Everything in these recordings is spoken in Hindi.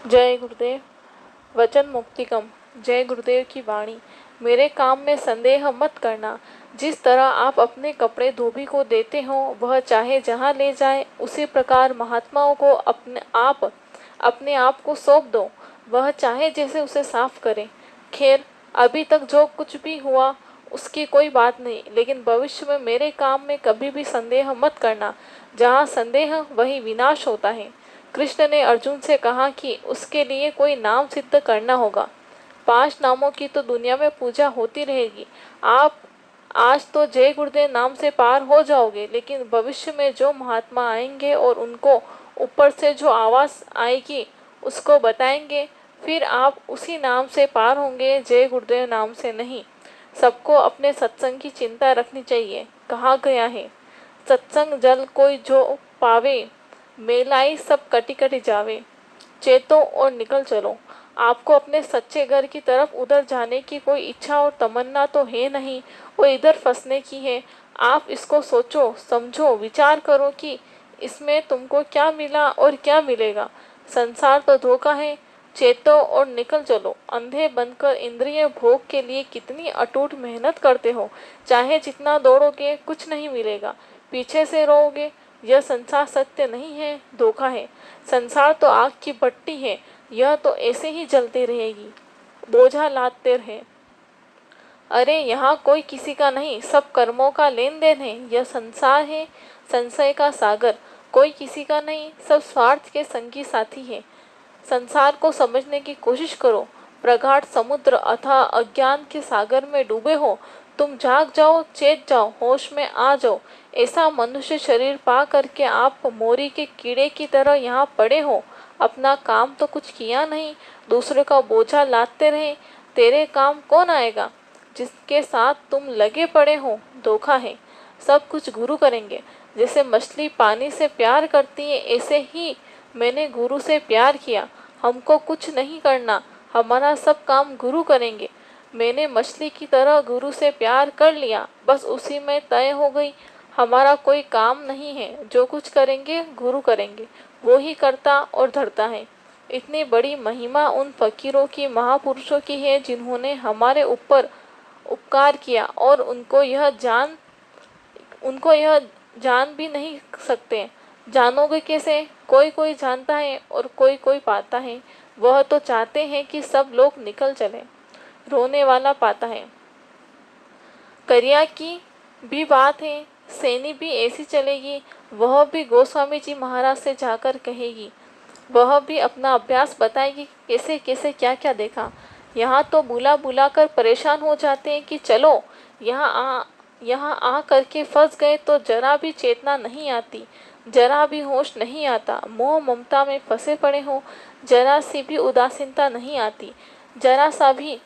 जय गुरुदेव। वचन मुक्तिकम। जय गुरुदेव की वाणी। मेरे काम में संदेह मत करना। जिस तरह आप अपने कपड़े धोबी को देते हो, वह चाहे जहाँ ले जाए, उसी प्रकार महात्माओं को अपने आप को सौंप दो। वह चाहे जैसे उसे साफ करे। खैर, अभी तक जो कुछ भी हुआ उसकी कोई बात नहीं, लेकिन भविष्य में मेरे काम में कभी भी संदेह मत करना। जहाँ संदेह वहीं विनाश होता है। कृष्ण ने अर्जुन से कहा कि उसके लिए कोई नाम सिद्ध करना होगा। 5 नामों की तो दुनिया में पूजा होती रहेगी। आप आज तो जय गुरुदेव नाम से पार हो जाओगे, लेकिन भविष्य में जो महात्मा आएंगे और उनको ऊपर से जो आवाज़ आएगी उसको बताएंगे, फिर आप उसी नाम से पार होंगे, जय गुरुदेव नाम से नहीं। सबको अपने सत्संग की चिंता रखनी चाहिए। कहा गया है, सत्संग जल कोई जो पावे, मेलाई सब कटी कटी जावे। चेतो और निकल चलो। आपको अपने सच्चे घर की तरफ उधर जाने की कोई इच्छा और तमन्ना तो है नहीं, और इधर फंसने की है। आप इसको सोचो, समझो, विचार करो कि इसमें तुमको क्या मिला और क्या मिलेगा। संसार तो धोखा है। चेतो और निकल चलो। अंधे बनकर इंद्रिय भोग के लिए कितनी अटूट मेहनत करते हो। चाहे जितना दौड़ोगे कुछ नहीं मिलेगा, पीछे से रोओगे। यह संसार सत्य नहीं है, धोखा है। संसार तो आग की भट्टी है, यह तो ऐसे ही जलती रहेगी, बोझा लादते रहे। अरे यहाँ कोई किसी का नहीं, सब कर्मों का लेन देन है। यह संसार है, संशय का सागर। कोई किसी का नहीं, सब स्वार्थ के संगी साथी है। संसार को समझने की कोशिश करो। प्रगाढ़ समुद्र अथवा अज्ञान के सागर में डूबे हो। तुम जाग जाओ, चेत जाओ, होश में आ जाओ। ऐसा मनुष्य शरीर पा करके आप मोरी के कीड़े की तरह यहाँ पड़े हो। अपना काम तो कुछ किया नहीं, दूसरे का बोझा लादते रहे। तेरे काम कौन आएगा? जिसके साथ तुम लगे पड़े हो, धोखा है। सब कुछ गुरु करेंगे। जैसे मछली पानी से प्यार करती है, ऐसे ही मैंने गुरु से प्यार किया। हमको कुछ नहीं करना, हमारा सब काम गुरु करेंगे। मैंने मछली की तरह गुरु से प्यार कर लिया, बस उसी में तय हो गई। हमारा कोई काम नहीं है, जो कुछ करेंगे गुरु करेंगे। वो ही करता और धरता है। इतनी बड़ी महिमा उन फकीरों की, महापुरुषों की है जिन्होंने हमारे ऊपर उपकार किया, और उनको यह जान भी नहीं सकते। जानोगे कैसे? कोई कोई जानता है और कोई कोई पाता है। वह तो चाहते हैं कि सब लोग निकल चले। रोने वाला पाता है। करिया की भी बात है, सैनी भी ऐसी चलेगी। वह भी गोस्वामी जी महाराज से जाकर कहेगी। वह भी अपना अभ्यास बताएगी, कैसे कैसे क्या क्या देखा। यहाँ तो बुला बुला कर परेशान हो जाते हैं कि चलो, यहाँ आ करके फंस गए तो जरा भी चेतना नहीं आती, जरा भी होश नहीं आता। मोह ममता में फंसे पड़े हो, जरा सी भी उदासीनता नहीं आती, जरा सा भी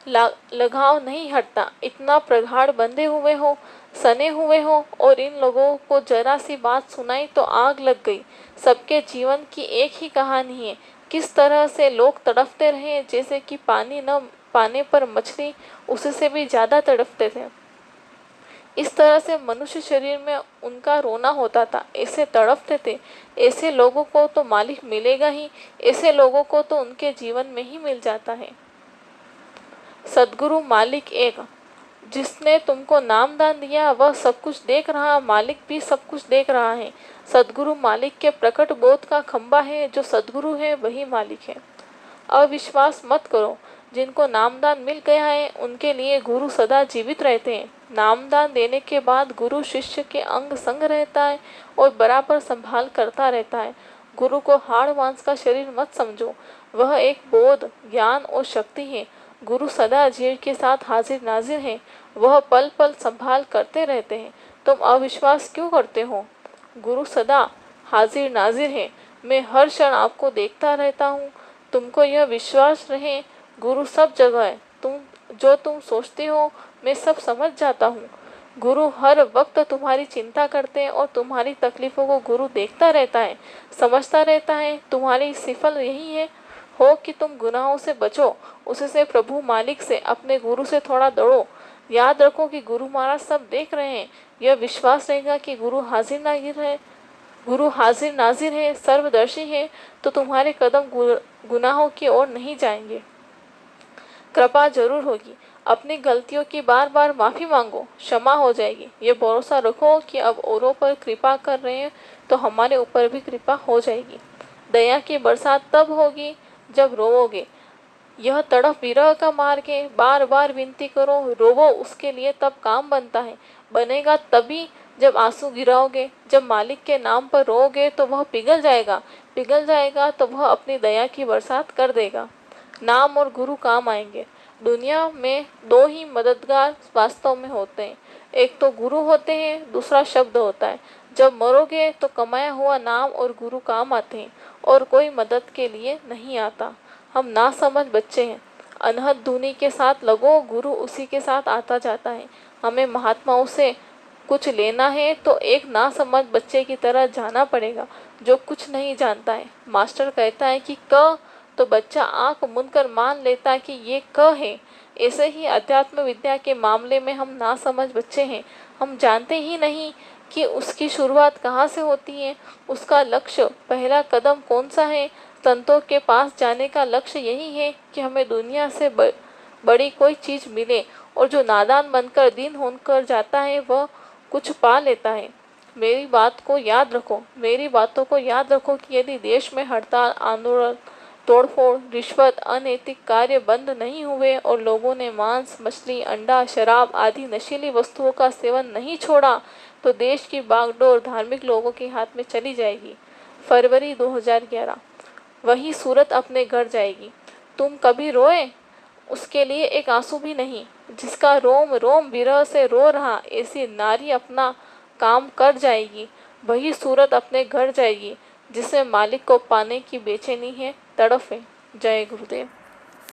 लगाव नहीं हटता। इतना प्रगाढ़ बंधे हुए हो, सने हुए हो, और इन लोगों को जरा सी बात सुनाई तो आग लग गई। सबके जीवन की एक ही कहानी है। किस तरह से लोग तड़पते रहे, जैसे कि पानी न पाने पर मछली उससे भी ज़्यादा तड़पते थे। इस तरह से मनुष्य शरीर में उनका रोना होता था, ऐसे तड़पते थे। ऐसे लोगों को तो मालिक मिलेगा ही, ऐसे लोगों को तो उनके जीवन में ही मिल जाता है। सद्गुरु मालिक एक। जिसने तुमको नाम दान दिया वह सब कुछ देख रहा, मालिक भी सब कुछ देख रहा है। सद्गुरु मालिक के प्रकट बोध का खंबा है। जो सद्गुरु है वही मालिक है। अविश्वास मत करो। जिनको नामदान मिल गया है उनके लिए गुरु सदा जीवित रहते हैं। नामदान देने के बाद गुरु शिष्य के अंग संग रहता है और बराबर संभाल करता रहता है। गुरु को हाड़ मांस का शरीर मत समझो, वह एक बोध, ज्ञान और शक्ति है। गुरु सदा जीव के साथ हाजिर नाजिर है, वह पल पल संभाल करते रहते हैं। तुम अविश्वास क्यों करते हो? गुरु सदा हाजिर नाजिर है। मैं हर क्षण आपको देखता रहता हूँ। तुमको यह विश्वास रहे, गुरु सब जगह है। तुम सोचते हो मैं सब समझ जाता हूँ। गुरु हर वक्त तुम्हारी चिंता करते हैं और तुम्हारी तकलीफों को गुरु देखता रहता है, समझता रहता है। तुम्हारी सिफल यही है हो कि तुम गुनाहों से बचो, उससे प्रभु मालिक से, अपने गुरु से थोड़ा दौड़ो। याद रखो कि गुरु महाराज सब देख रहे हैं। यह विश्वास रहेगा कि गुरु हाजिर नाजिर है। गुरु हाजिर नाजिर है, सर्वदर्शी है, तो तुम्हारे कदम गुनाहों की ओर नहीं जाएंगे। कृपा जरूर होगी। अपनी गलतियों की बार बार माफ़ी मांगो, क्षमा हो जाएगी। ये भरोसा रखो कि अब औरों पर कृपा कर रहे हैं तो हमारे ऊपर भी कृपा हो जाएगी। दया की बरसात तब होगी जब रोओगे। यह तड़फ विरह का मार्ग है। बार बार विनती करो, रोवो उसके लिए, तब काम बनता है। बनेगा तभी जब आंसू गिराओगे। जब मालिक के नाम पर रोओगे तो वह पिघल जाएगा। पिघल जाएगा तो वह अपनी दया की बरसात कर देगा। नाम और गुरु काम आएंगे। दुनिया में दो ही मददगार वास्तव में होते हैं, एक तो गुरु होते हैं, दूसरा शब्द होता है। जब मरोगे तो कमाया हुआ नाम और गुरु काम आते हैं और कोई मदद के लिए नहीं आता। हम नासमझ बच्चे हैं। अनहद धुनी के साथ लगो, गुरु उसी के साथ आता जाता है। हमें महात्माओं से कुछ लेना है तो एक नासमझ बच्चे की तरह जाना पड़ेगा जो कुछ नहीं जानता है। मास्टर कहता है कि क, तो बच्चा आंख मूंद कर मान लेता है कि ये क है। ऐसे ही अध्यात्म विद्या के मामले में हम नासमझ बच्चे हैं। हम जानते ही नहीं कि उसकी शुरुआत कहाँ से होती है, उसका लक्ष्य, पहला कदम कौन सा है। संतों के पास जाने का लक्ष्य यही है कि हमें दुनिया से बड़ी कोई चीज़ मिले, और जो नादान बनकर दीन होकर जाता है वह कुछ पा लेता है। मेरी बात को याद रखो, मेरी बातों को याद रखो कि यदि देश में हड़ताल, आंदोलन, तोड़फोड़, रिश्वत, अनैतिक कार्य बंद नहीं हुए और लोगों ने मांस, मछली, अंडा, शराब आदि नशीली वस्तुओं का सेवन नहीं छोड़ा, तो देश की बागडोर धार्मिक लोगों के हाथ में चली जाएगी। फरवरी 2011। वही सूरत अपने घर जाएगी। तुम कभी रोए? उसके लिए एक आंसू भी नहीं। जिसका रोम रोम विरह से रो रहा, ऐसी नारी अपना काम कर जाएगी। वही सूरत अपने घर जाएगी जिसे मालिक को पाने की बेचैनी है, तड़फ है। जय गुरुदेव।